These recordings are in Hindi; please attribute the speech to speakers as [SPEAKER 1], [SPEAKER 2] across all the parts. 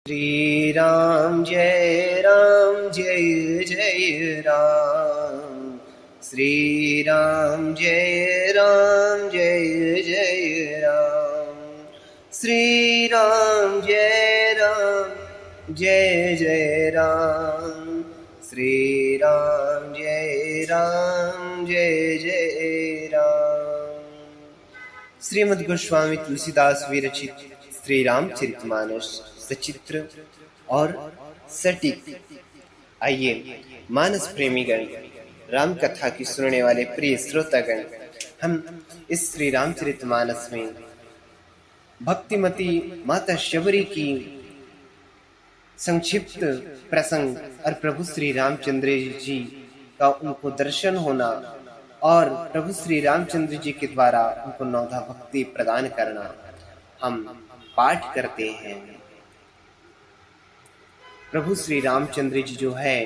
[SPEAKER 1] श्री राम जय जय राम। श्री राम जय जय राम। श्री राम जय जय राम। श्री राम जय जय राम। श्रीमद् गोस्वामी तुलसीदास विरचित श्री रामचरितमानस सचित्र और सटीक। आइए मानस प्रेमीगण, राम कथा की सुनने वाले प्रिय श्रोतागण, हम इस श्री रामचरितमानस में भक्तिमती माता शबरी की संक्षिप्त प्रसंग और प्रभु श्री रामचंद्र जी का उनको दर्शन होना और प्रभु श्री रामचंद्र जी के द्वारा उनको नौधा भक्ति प्रदान करना हम पाठ करते हैं। प्रभु श्री रामचंद्र जी जो है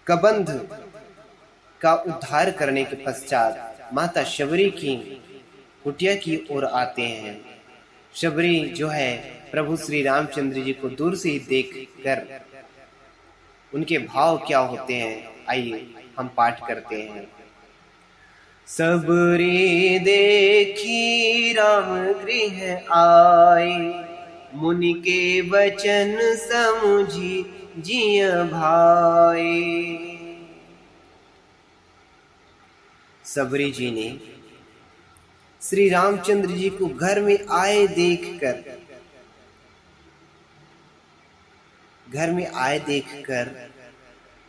[SPEAKER 1] कबंध का उद्धार करने के पश्चात माता शबरी की कुटिया की ओर आते हैं। शबरी जो है प्रभु श्री रामचंद्र जी को दूर से ही देख कर उनके भाव क्या होते हैं, आइए हम पाठ करते हैं। सबरी देखी राम गृह आए, मुनि के वचन समुझी जिय भाई। सबरी जी ने श्री रामचंद्र जी को घर में आए देखकर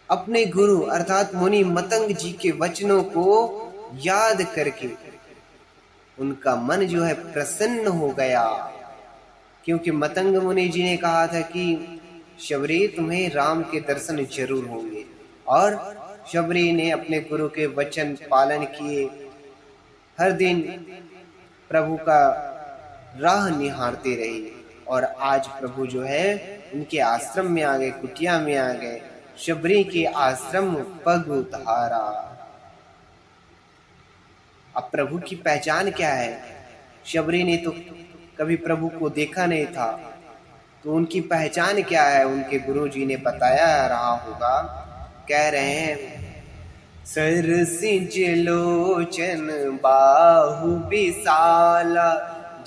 [SPEAKER 1] अपने गुरु अर्थात मुनि मतंग जी के वचनों को याद करके उनका मन जो है प्रसन्न हो गया, क्योंकि मतंग मुनि जी ने कहा था कि शबरी तुम्हें राम के दर्शन जरूर होंगे, और शबरी ने अपने गुरु के वचन पालन किए। हर दिन प्रभु का राह निहारते रहे और आज प्रभु जो है उनके आश्रम में आ गए, कुटिया में आ गए। शबरी के आश्रम पग उतारा। अब प्रभु की पहचान क्या है? शबरी ने तो कभी प्रभु को देखा नहीं था, तो उनकी पहचान क्या है? उनके गुरु जी ने बताया रहा होगा। कह रहे हैं, सरसिज लोचन बाहु विशाला,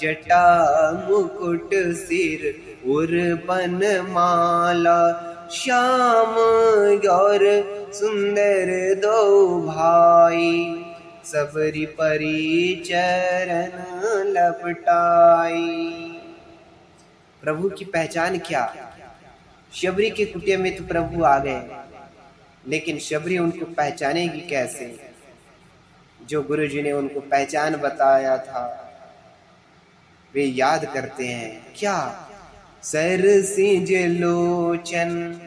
[SPEAKER 1] जटा मुकुट सिर उर्बन माला, श्याम और सुंदर दो भाई, सबरी परी चरण लपटाई। प्रभु की पहचान क्या? शबरी के कुटिया में तो प्रभु आ गए, लेकिन शबरी उनको पहचानेगी कैसे? जो गुरु जी ने उनको पहचान बताया था वे याद करते हैं। क्या? सरसिज लोचन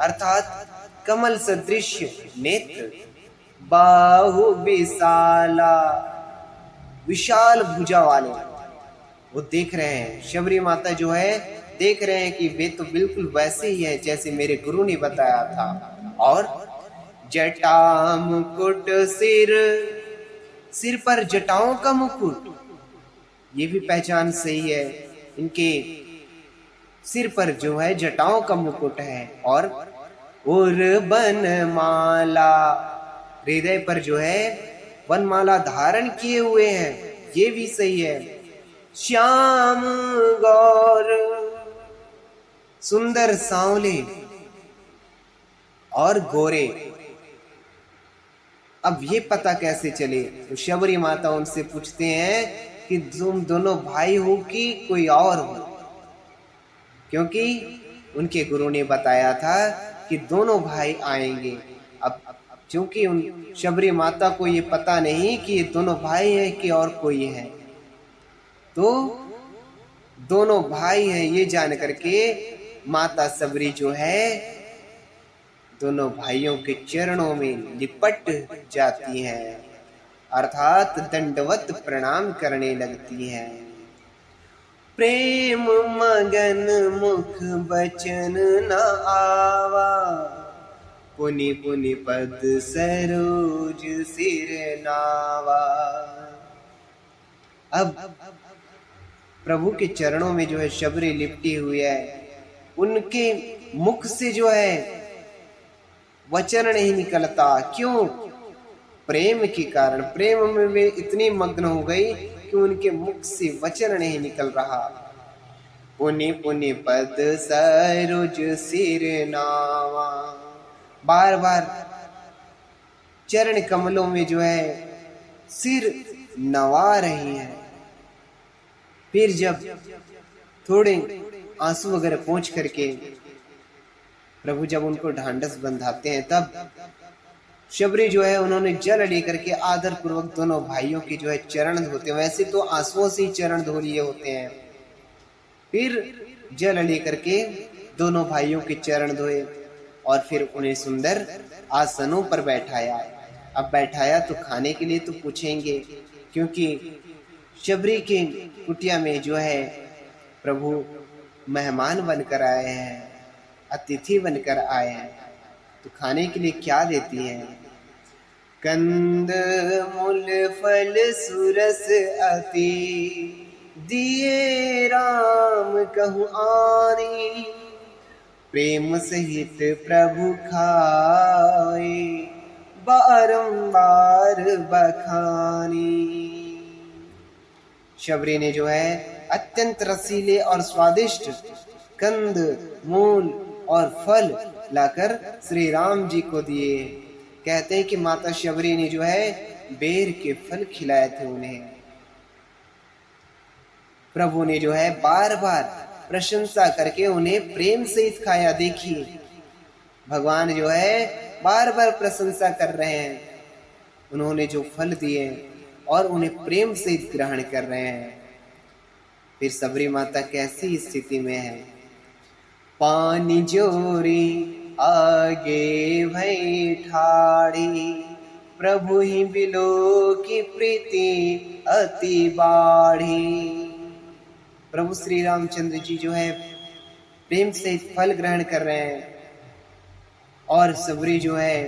[SPEAKER 1] अर्थात कमल सदृश नेत्र, बाहु विशाला विशाल भुजा वाले। वो देख रहे हैं, शबरी माता जो है देख रहे हैं कि वे तो बिल्कुल वैसे ही है जैसे मेरे गुरु ने बताया था। और जटा मुकुट सिर पर जटाओं का मुकुट, ये भी पहचान सही है। इनके सिर पर जो है जटाओं का मुकुट है। और उर्बन माला, हृदय पर जो है वनमाला धारण किए हुए हैं, ये भी सही है। श्याम गौर, सुंदर सांवले और गोरे। अब ये पता कैसे चले? तो शबरी माता उनसे पूछते हैं कि तुम दोनों भाई हो कि कोई और हो? क्योंकि उनके गुरु ने बताया था कि दोनों भाई आएंगे। अब क्योंकि उन शबरी माता को ये पता नहीं कि ये दोनों भाई हैं कि और कोई है, तो दोनों भाई हैं ये जान करके माता शबरी जो है दोनों भाइयों के चरणों में लिपट जाती हैं, अर्थात दंडवत प्रणाम करने लगती हैं। प्रेम मगन मुख बचन न आवा, पुनि पुनि पद सरोज सिर नावा। अब प्रभु के चरणों में जो है शबरी लिपटी हुई है, उनके मुख से जो है वचन नहीं निकलता। क्यों? प्रेम के कारण। प्रेम में वे इतनी मग्न हो गई कि उनके मुख से वचन नहीं निकल रहा। पुनि पुनि पद सरोज सिर नावा, बार बार चरण कमलों में जो है सिर नवा रही है। फिर जब थोड़े आंसू वगैरह पोंछ करके प्रभु जब उनको ढांढस बंधाते हैं, तब शबरी जो है उन्होंने जल लेकर के आदर पूर्वक दोनों भाइयों के जो है चरण धोते हैं। वैसे तो आंसुओं से ही चरण धो लिए होते हैं, फिर जल लेकर के दोनों भाइयों के चरण धोए और फिर उन्हें सुंदर आसनों पर बैठाया। अब बैठाया तो खाने के लिए तो पूछेंगे, क्योंकि शबरी के कुटिया में जो है प्रभु मेहमान बनकर आए हैं, अतिथि बनकर आए हैं, तो खाने के लिए क्या देती हैं? कंद मूल फल सुरस अति, दिए राम कहूँ आनी, प्रेम सहित प्रभु खाए, बारंबार बखानी। शबरी ने जो है अत्यंत रसीले और स्वादिष्ट कंद, मूल और फल लाकर श्री राम जी को दिए। कहते हैं कि माता शबरी ने जो है बेर के फल खिलाए थे उन्हें। प्रभु ने जो है बार बार प्रशंसा करके उन्हें प्रेम से खाया। देखिए भगवान जो है बार बार प्रशंसा कर रहे हैं, उन्होंने जो फल दिए और उन्हें प्रेम से ग्रहण कर रहे हैं। फिर सबरी माता कैसी स्थिति में है? पानी जोरी आगे भई ठाड़ी, प्रभु ही बिलो की प्रीति अति बाढ़ी। प्रभु श्री रामचंद्र जी जो है प्रेम से फल ग्रहण कर रहे हैं और सबरी जो है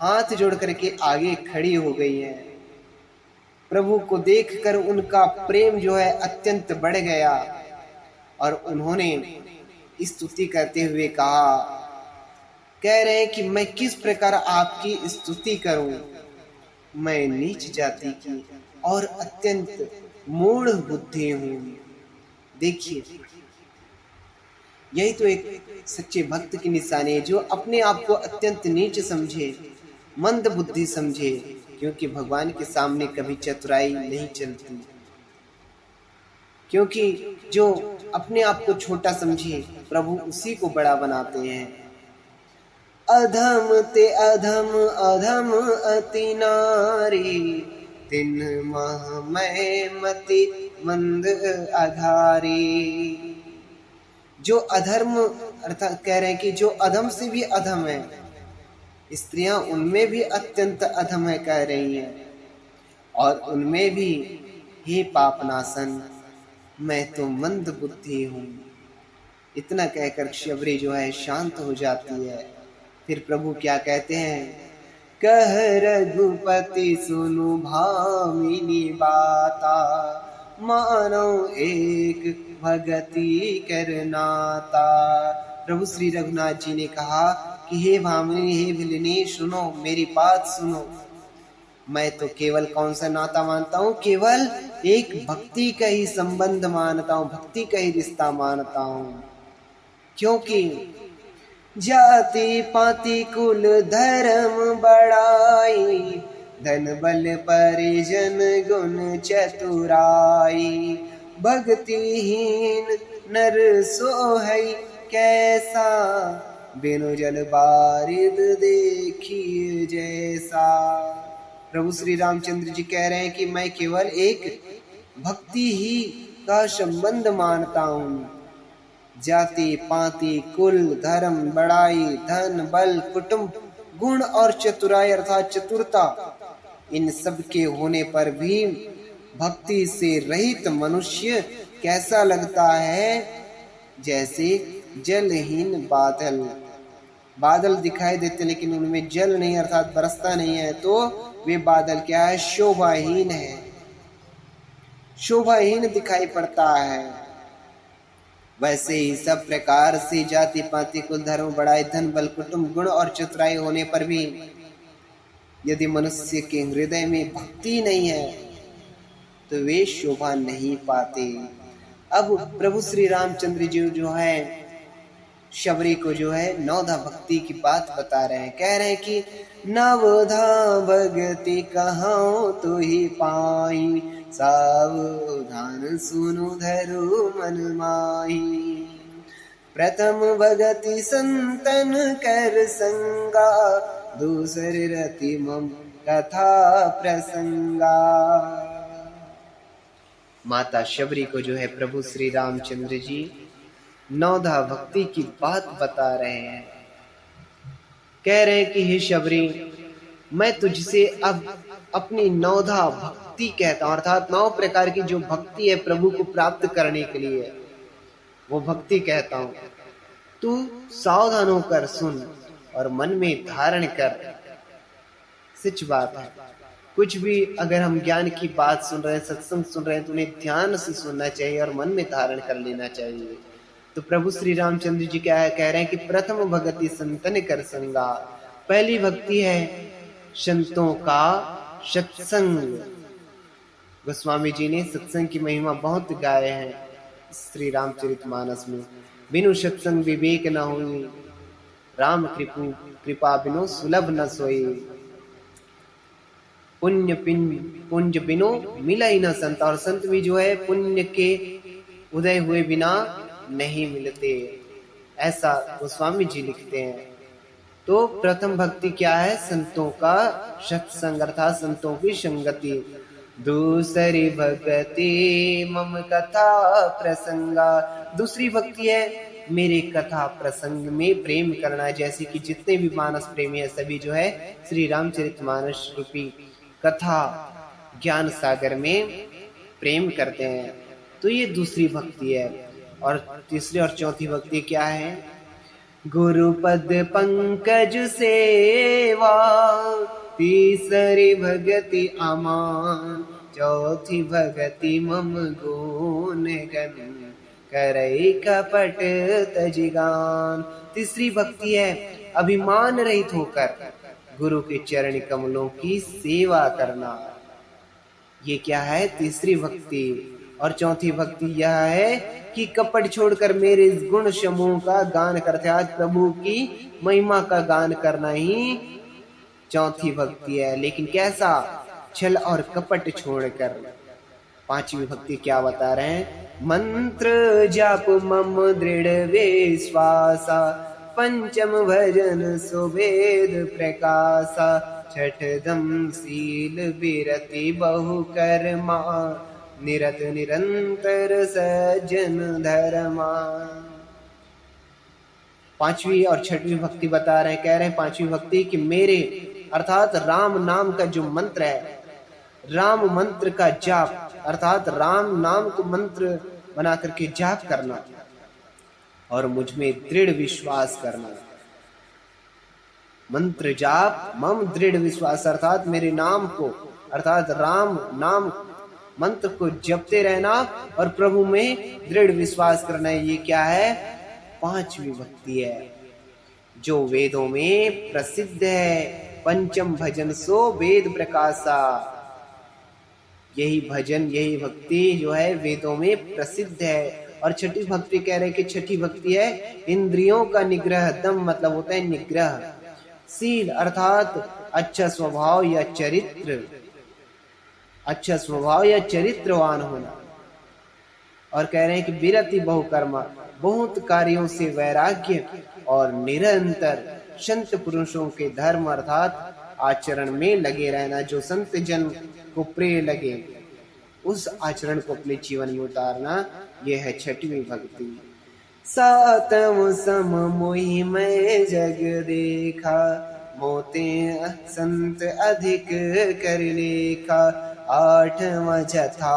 [SPEAKER 1] हाथ जोड़ करके आगे खड़ी हो गई है। प्रभु को देखकर उनका प्रेम जो है अत्यंत बढ़ गया और उन्होंने स्तुति करते हुए कहा, कह रहे हैं कि मैं किस प्रकार आपकी स्तुति करूं, मैं नीच जाति की और अत्यंत मूढ़ बुद्धि हूं। देखिए यही तो एक सच्चे भक्त की निशानी है, जो अपने आप को अत्यंत नीच समझे, मंद बुद्धि समझे, क्योंकि भगवान के सामने कभी चतुराई नहीं चलती। क्योंकि जो अपने आप को छोटा समझे प्रभु उसी को बड़ा बनाते हैं। अधम ते अधम अधम अति नारी, तिन मह मैं मति मंद अधारी। जो अधर्म अर्थात कह रहे हैं कि जो अधम से भी अधम है, स्त्रियां उनमें भी अत्यंत अधम है कह रही हैं, और उनमें भी हे पापनाशन मैं तो मंद बुद्धि हूँ। इतना कहकर शबरी जो है शांत हो जाती है। फिर प्रभु क्या कहते हैं? कह रघुपति सुनु भामिनी बाता, मानो एक भगति करनाता। प्रभु श्री रघुनाथ जी ने कहा कि हे भामिनी, हे भिलिनी, सुनो मेरी बात सुनो। मैं तो केवल कौन सा नाता मानता हूँ? केवल एक भक्ति का ही संबंध मानता हूँ, भक्ति का ही रिश्ता मानता हूँ। क्योंकि जाति पाति कुल धर्म बड़ाई, धन बल परिजन गुण चतुराई, भक्तिहीन नर सोहै कैसा, बिनु जल बारिद देखिए जैसा। प्रभु श्री रामचंद्र जी कह रहे हैं कि मैं केवल एक भक्ति ही का संबंध मानता हूँ। जाति पाति कुल धर्म बड़ाई धन बल कुटुंब गुण और चतुराई अर्थात चतुरता, इन सब के होने पर भी भक्ति से रहित मनुष्य कैसा लगता है? जैसे जलहीन बादल। बादल दिखाई देते लेकिन उनमें जल नहीं अर्थात बरसता नहीं है, तो वे बादल क्या है? शोभाहीन है। शोभाहीन दिखाई पड़ता है। वैसे ही सब प्रकार से जाति पाति कुल धर्म बड़ाई धन बल कुटुंब गुण और चतुराई होने पर भी यदि मनुष्य के हृदय में भक्ति नहीं है तो वे शोभा नहीं पाते। अब प्रभु श्री रामचंद्र जी जो है शबरी को जो है नवधा भक्ति की बात बता रहे हैं। कह रहे हैं कि नवधा भक्ति कहाँ तू ही पाई, सावधान सुनु धरु मन माही। प्रथम भगति संतन कर संगा, दूसर रति मम कथा प्रसंगा। माता शबरी को जो है प्रभु श्री रामचंद्र जी नवधा भक्ति की बात बता रहे हैं। कह रहे हैं कि हे शबरी, मैं तुझसे अब अपनी नवधा भक्ति कहता हूं, अर्थात 9 प्रकार की जो भक्ति है प्रभु को प्राप्त करने के लिए, वो भक्ति कहता हूं। तू सावधान होकर सुन और मन में धारण कर। सच बात है, कुछ भी अगर हम ज्ञान की बात सुन रहे हैं, सत्संग सुन रहे हैं, तो उन्हें ध्यान से सुनना चाहिए और मन में धारण कर लेना चाहिए। तो प्रभु श्री रामचंद्र जी क्या है, कह रहे हैं कि प्रथम भक्ति संतन कर संगा। पहली भक्ति है संतों का सत्संग। गोस्वामी जी ने सत्संग की महिमा बहुत गाए हैं श्री रामचरितमानस में। बिनु सत्संग विवेक न हुई, राम कृपा बिनु सुलभ न सोई। पुण्य बिनु मिला ही न संत, और संत भी जो है पुण्य के उदय हुए बिना नहीं मिलते, ऐसा गोस्वामी जी लिखते हैं। तो प्रथम भक्ति क्या है, संतों का सत्संग अर्थात संतों की संगति। दूसरी भक्ति मम कथा प्रसंगा, दूसरी भक्ति है मेरे कथा प्रसंग में प्रेम करना। जैसे कि जितने भी मानस प्रेमी है सभी जो है श्री रामचरितमानस रूपी कथा ज्ञान सागर में प्रेम करते हैं। तो ये दूसरी भक्ति है। और तीसरी और चौथी भक्ति क्या है, गुरुपद पंकज सेवा। तीसरी भक्ति अमान, चौथी भक्ति मम गुण गन, करई कपट तजिगान। तीसरी भक्ति है अभिमान रहित होकर गुरु के चरण कमलों की सेवा करना। ये क्या है, तीसरी भक्ति। और चौथी भक्ति यह है कि कपट छोड़कर मेरे गुण समूह का गान करते, आज प्रभु की महिमा का गान करना ही चौथी भक्ति है। लेकिन कैसा, छल और कपट छोड़कर। पांचवी भक्ति क्या बता रहे हैं, मंत्र जाप मम दृढ़ विश्वासा। पंचम भजन सुवेद प्रकाशा। छठम सील विरति बहु कर्मा। निरत निरंतर सज्जन धर्मा। पांचवी और छठवीं भक्ति बता रहे हैं। कह रहे हैं पांचवी भक्ति कि मेरे अर्थात राम नाम का जो मंत्र है, राम मंत्र का जाप अर्थात राम नाम को मंत्र बना करके जाप करना और मुझ में दृढ़ विश्वास करना। मंत्र जाप मम दृढ़ विश्वास अर्थात मेरे नाम को अर्थात राम नाम मंत्र को जपते रहना और प्रभु में दृढ़ विश्वास करना। ये क्या है, पांचवी भक्ति है जो वेदों में प्रसिद्ध है। पंचम भजन सो वेद प्रकाशा। यही भजन यही भक्ति जो है वेदों में प्रसिद्ध है। और छठी भक्ति कह रहे कि छठी भक्ति है इंद्रियों का निग्रह। दम मतलब होता है निग्रह। शील अर्थात अच्छा स्वभाव या चरित्र, अच्छा स्वभाव या चरित्रवान होना। और कह रहे हैं कि विरति बहुकर्मा, बहुत कार्यों से वैराग्य और निरंतर संत पुरुषों के धर्म अर्थात आचरण में लगे रहना। जो संत जन को प्रिय लगे उस आचरण को अपने जीवन में उतारना, यह है छठवीं भक्ति। सातम सम मोहि मैं जग देखा। मोते संत अधिक कर लेखा। आठवां जथा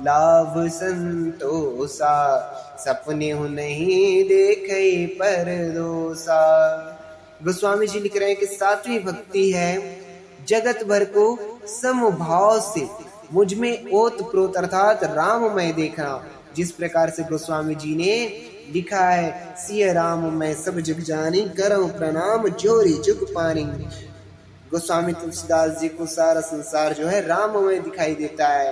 [SPEAKER 1] लाभ संतोषा। सपने हूँ नहीं देखे पर दोषा। गोस्वामी जी लिख रहे हैं कि सातवीं भक्ति है जगत भर को समभाव से मुझ में ओत प्रोत अर्थात राममय देखना। जिस प्रकार से गोस्वामी जी ने लिखा है, सिय राम मैं सब जग जानी, करम प्रणाम जोरी जुग पानी। गोस्वामी तुलसीदास जी को सारा संसार जो है राममय दिखाई देता है।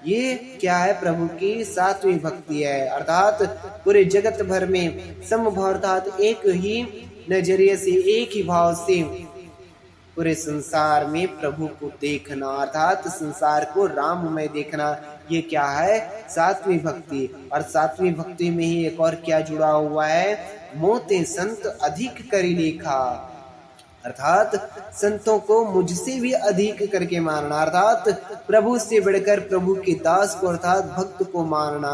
[SPEAKER 1] ये क्या है? प्रभु की सात्विक भक्ति है, अर्थात पूरे जगत भर में समभाव अर्थात एक ही नजरिए से, एक ही भाव से पूरे संसार में प्रभु को देखना, अर्थात संसार को राममय देखना। ये क्या है? सात्विक भक्ति। और सात्विक भक्ति में ही एक और क्या जुड़ा हुआ है? मोते संत अधिक करी लेखा, अर्थात संतों को मुझसे भी अधिक करके मानना, अर्थात प्रभु से बढ़कर प्रभु के दास को अर्थात भक्त को मानना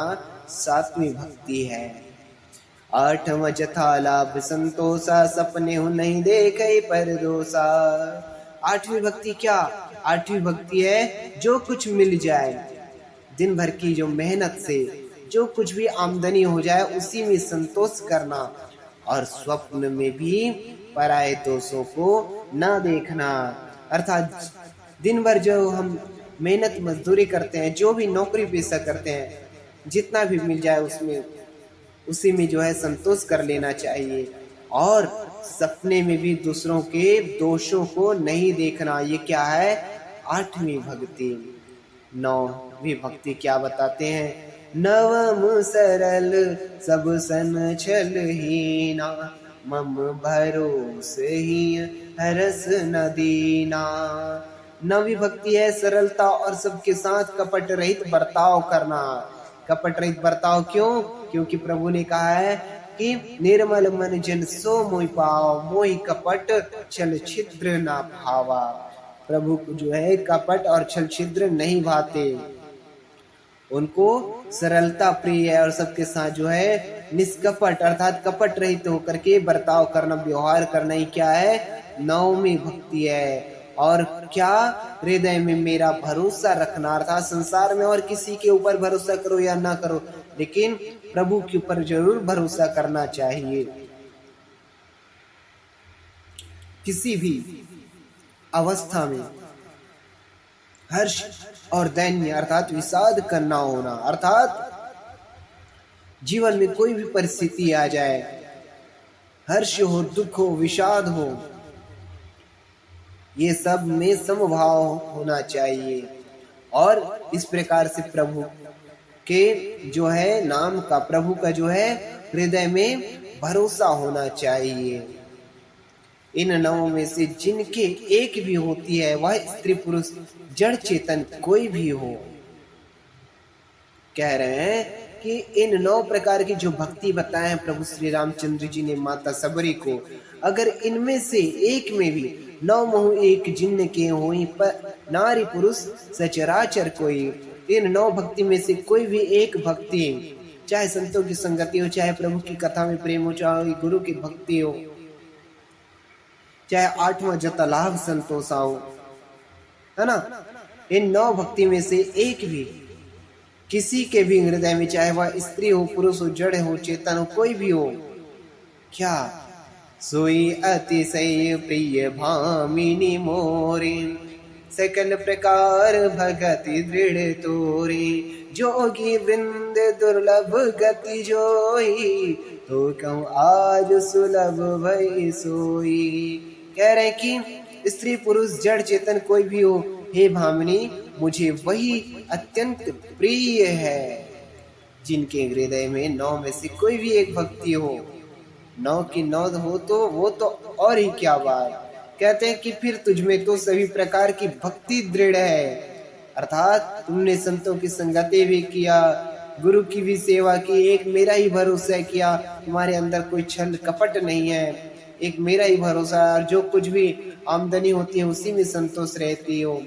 [SPEAKER 1] सात्विक भक्ति है। आठवां जथा लाभ संतोषा, सपने हो नहीं देखे पर दोषा। आठवीं भक्ति क्या? आठवीं भक्ति है जो कुछ मिल जाए, दिन भर की जो मेहनत से जो कुछ भी आमदनी हो जाए उसी में संतोष करना, और स्वप्न में भी पराये दोषों को ना देखना। अर्थात दिन भर जो हम मेहनत मजदूरी करते हैं, जो भी नौकरी पेशा करते हैं, जितना भी मिल जाए उसमें उसी में जो है संतोष कर लेना चाहिए, और सपने में भी दूसरों के दोषों को नहीं देखना। ये क्या है? आठवीं भक्ति। नौवीं भक्ति क्या बताते हैं? नवम सरल सब सन छल हीना, मम भरोसे ही हरस न दीना। नवी भक्ति है सरलता और सबके साथ कपट रहित बर्ताव करना। कपट रहित बर्ताव क्यों? क्योंकि प्रभु ने कहा है कि निर्मल मन जन सो मोहि पाव, मोहि कपट छल छिद्र ना भावा। प्रभु को जो है कपट और छल छिद्र नहीं भाते, उनको सरलता प्रिय है, और सबके साथ जो है निष्कपट अर्थात कपट रहित होकर के बर्ताव करना, व्यवहार करना ही क्या है? नवमी भक्ति है। और क्या? हृदय में मेरा भरोसा रखना, अर्थात संसार में और किसी के ऊपर भरोसा करो या ना करो, लेकिन प्रभु के ऊपर जरूर भरोसा करना चाहिए। किसी भी अवस्था में हर्ष और दैन्य अर्थात विषाद करना होना, अर्थात जीवन में कोई भी परिस्थिति आ जाए, हर्ष हो, दुख हो, विषाद हो, ये सब में समभाव होना चाहिए। और इस प्रकार से प्रभु के जो है नाम का, प्रभु का जो है हृदय में भरोसा होना चाहिए। इन नवों में से जिनके एक भी होती है, वह स्त्री पुरुष जड़ चेतन कोई भी हो, कह रहे हैं कि इन 9 प्रकार की जो भक्ति बताए हैं प्रभु श्री रामचंद्र जी ने माता सबरी को, अगर इनमें से एक में भी 9 मोह एक जिन्न के होई, पर नारी पुरुष सचराचर कोई। इन 9 भक्ति में से कोई भी एक भक्ति, चाहे संतों की संगति हो, चाहे प्रभु की कथा में प्रेम हो, चाहे गुरु की भक्ति हो, चाहे 8वां जता लाभ संतोष हो, है ना, इन 9 भक्ति में से एक भी किसी के भी हृदय में, चाहे वह स्त्री हो, पुरुष हो, जड़ हो, चेतन हो, कोई भी हो, क्या? सोई अतिशय प्रिय भामिनी मोरी, सकल प्रकार भगति दृढ़ तोरी, जोगी वृंद दुर्लभ गति जोई, तो कहूँ आज सुलभ भई सोई। कह रहे कि स्त्री पुरुष जड़ चेतन कोई भी हो, हे भामिनी, मुझे वही अत्यंत प्रिय है जिनके हृदय में 9 में से कोई भी एक भक्ति हो। 9 की 9 हो तो वो तो और ही क्या बात। कहते हैं कि फिर तुझमें तो सभी प्रकार की भक्ति दृढ़ है, अर्थात तुमने संतों की संगति भी किया, गुरु की भी सेवा की, एक मेरा ही भरोसा किया, तुम्हारे अंदर कोई छल कपट नहीं है, एक मेरा ही भरोसा, और जो कुछ भी आमदनी होती है उसी में संतोष रहती हो,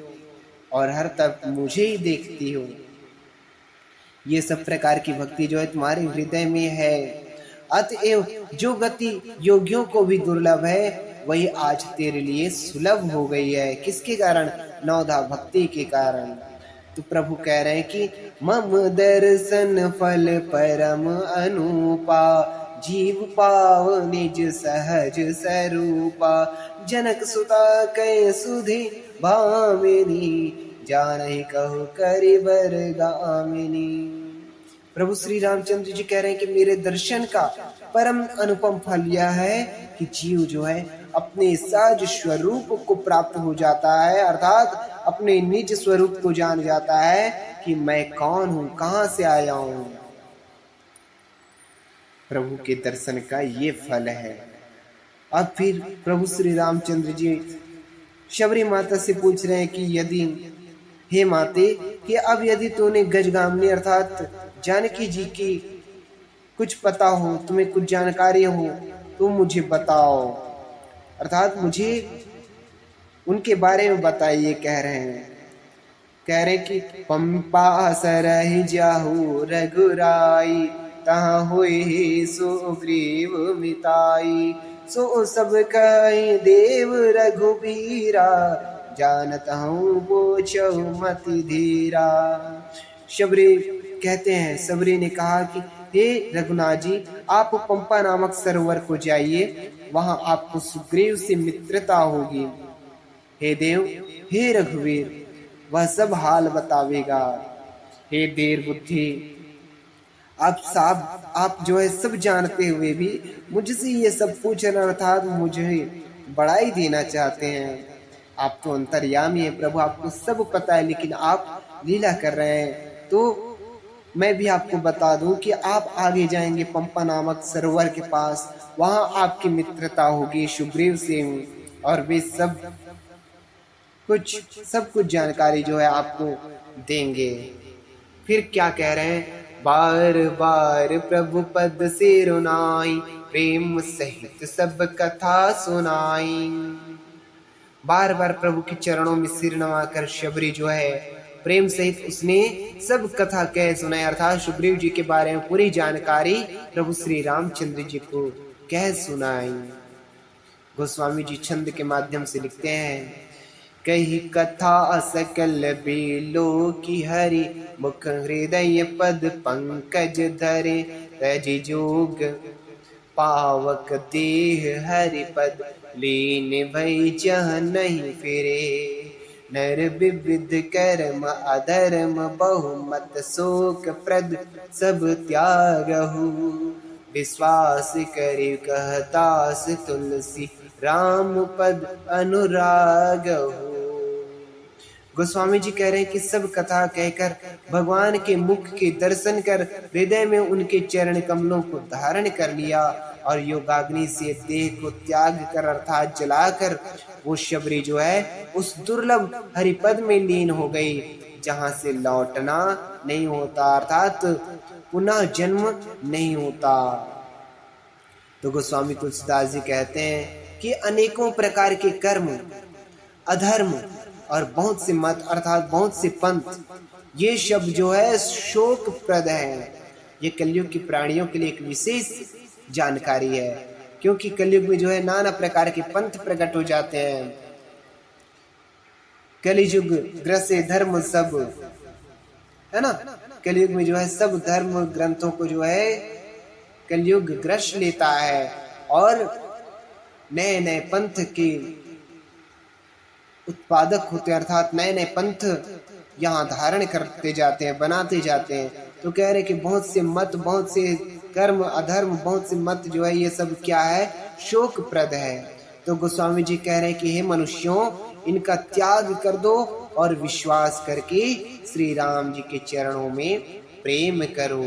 [SPEAKER 1] और हर तक मुझे ही देखती हो। ये सब प्रकार की भक्ति जो है तुम्हारे हृदय में है। अतएव जो गति योगियों को भी दुर्लभ है, वही आज तेरे लिए सुलभ हो गई है। किसके कारण? 9धा भक्ति के कारण। तो प्रभु कह रहे हैं कि मम दर्शन फल परम अनुपा, जीव पाव निज सहज स्वरूपा, जनक सुता कै सुधि भामिनी, जानहि कहु करिबर गामिनी। प्रभु श्री रामचंद्र जी कह रहे हैं कि मेरे दर्शन का परम अनुपम फल यह है कि जीव जो है अपने सहज स्वरूप को प्राप्त हो जाता है, अर्थात अपने निज स्वरूप को जान जाता है कि मैं कौन हूं, कहां से आया हूं। प्रभु के दर्शन का ये फल है। अब फिर प्रभु श्री रामचंद्र जी शबरी माता से पूछ रहे हैं कि यदि, हे माते, कि अब यदि तूने गजगामिनी अर्थात जानकी जी की कुछ पता हो, तुम्हें कुछ जानकारी हो तो मुझे बताओ, अर्थात मुझे उनके बारे में बताइए। कह रहे कि पंपा सरहि जाहु रघुराई, तहाँ होए सुग्रीव मिताई, सो सब कहि देव रघुबीरा, जानत हूँ बोझौ मति धीरा। शबरी कहते हैं, सबरी ने कहा कि हे रघुनाथ जी, आप पंपा नामक सरोवर को जाइए, वहां आपको सुग्रीव से मित्रता होगी। हे देव, हे रघुवीर, वह सब हाल बतावेगा। हे देर बुद्धि, आप जो है सब जानते हुए भी मुझसे ये सब पूछना अर्थात मुझे बड़ाई देना चाहते हैं। आप तो अंतर्यामी है प्रभु, आपको सब पता है, लेकिन आप लीला कर रहे हैं। तो मैं भी आपको बता दूं कि आप आगे जाएंगे पंपा नामक सरोवर के पास, वहां आपकी मित्रता होगी सुग्रीव से, और वे सब कुछ जानकारी जो है आपको देंगे। फिर क्या कह रहे हैं, बार बार प्रभु पद से रुनाई, प्रेम सहित सब कथा सुनाई। बार बार प्रभु के चरणों में सिर नवाकर शबरी जो है प्रेम सहित उसने सब कथा कह सुनाई, अर्थात सुग्रीव जी के बारे में पूरी जानकारी प्रभु श्री रामचंद्र जी को कह सुनाई। गोस्वामी जी छंद के माध्यम से लिखते हैं, कही कथा सकल बेलो की हरि, मुख हृदय पद पंकज धरे, तज जोग पावक देह हरि पद, लीन भई जह नहीं फिरे। नर विविध कर्म अधर्म बहुमत, शोक प्रद सब त्यागहु, विश्वास करि कहतास तुलसी, राम पद अनुरागहु। गोस्वामी जी कह रहे हैं कि सब कथा कहकर भगवान के मुख के दर्शन कर हृदय में उनके चरण कमलों को धारण कर लिया, और योगाग्नि से देह को त्याग कर अर्थात जलाकर वो शबरी जो है उस दुर्लभ हरिपद में लीन हो गई, जहां से लौटना नहीं होता, अर्थात पुनः जन्म नहीं होता। तो गोस्वामी तुलसीदास जी कहते हैं कि अनेकों प्रकार के कर्म, अधर्म और बहुत से मत अर्थात बहुत से पंथ, ये शब्द जो है शोक प्रद है। ये कलयुग की प्राणियों के लिए एक विशेष जानकारी है, क्योंकि कलयुग में जो है नाना प्रकार के पंथ प्रकट हो जाते हैं। कलियुग ग्रसे धर्म सब, है ना, कलयुग में जो है सब धर्म ग्रंथों को जो है कलयुग ग्रस लेता है, और नए नए पंथ के उत्पादक होते हैं, अर्थात नए नए पंथ यहाँ धारण करते जाते हैं, बनाते जाते हैं। तो कह रहे कि बहुत से मत, बहुत से कर्म अधर्म, बहुत से मत जो है ये सब क्या है, शोक प्रद है। तो गोस्वामी जी कह रहे हैं कि हे मनुष्यों, इनका त्याग कर दो और विश्वास करके श्री राम जी के चरणों में प्रेम करो।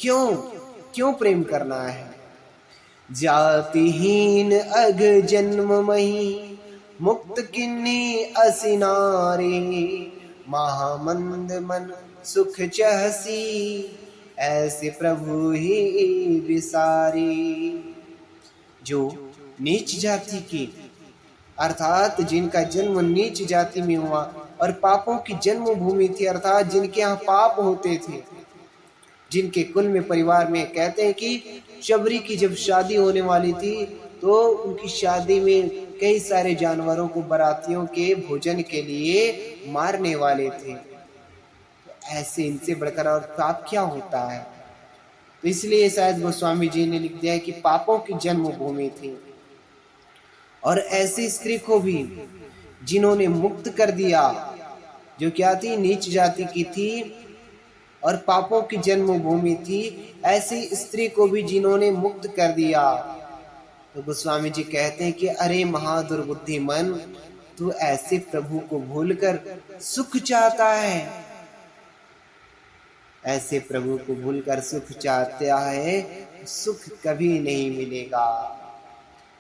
[SPEAKER 1] क्यों प्रेम करना है? जातिहीन अघ जन्म मही, मुक्त किन्नी असिनारे, महामंद मन सुख चहसी, ऐसे प्रभु ही विसारी। जो नीच जाति की अर्थात जिनका जन्म नीच जाति में हुआ और पापों की जन्मभूमि थी, अर्थात जिनके यहाँ पाप होते थे, जिनके कुल में परिवार में कहते हैं कि शबरी की जब शादी होने वाली थी तो उनकी शादी में कई सारे जानवरों को बारातियों के भोजन के लिए मारने वाले थे। तो ऐसे इनसे बढ़कर और पाप क्या होता है? तो इसलिए शायद गोस्वामी जी ने लिख दिया है कि पापों की जन्मभूमि थी। और ऐसी स्त्री को भी जिन्होंने मुक्त कर दिया, जो क्या थी, नीच जाति की थी और पापों की जन्मभूमि थी, ऐसी स्त्री को भी जिन्होंने मुक्त कर दिया। तो गोस्वामी जी कहते हैं कि अरे महादुर्बुद्धि मन, तू ऐसे प्रभु को भूलकर सुख चाहता है, ऐसे प्रभु को भूलकर सुख चाहता है, सुख कभी नहीं मिलेगा।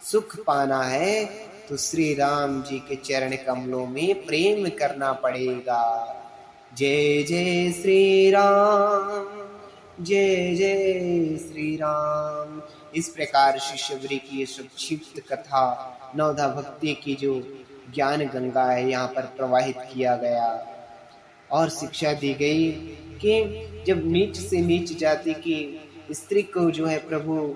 [SPEAKER 1] सुख पाना है तो श्री राम जी के चरण कमलों में प्रेम करना पड़ेगा। जय जय श्री राम, जय जय श्री राम। इस प्रकार श्री शबरी की ये संक्षिप्त कथा नवधा भक्ति की जो ज्ञान गंगा है यहाँ पर प्रवाहित किया गया और शिक्षा दी गई कि जब नीच से नीच जाति की स्त्री को जो है प्रभु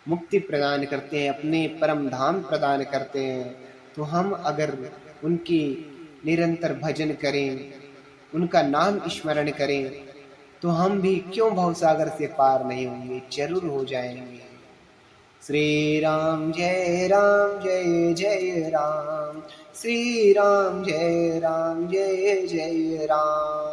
[SPEAKER 1] मुक्ति प्रदान करते हैं, अपने परम धाम प्रदान करते हैं, तो हम अगर उनकी निरंतर भजन करें, उनका नाम स्मरण करें, तो हम भी क्यों भवसागर से पार नहीं होंगे, जरूर हो जाएंगे। श्री राम जय जय राम, श्री राम जय जय राम।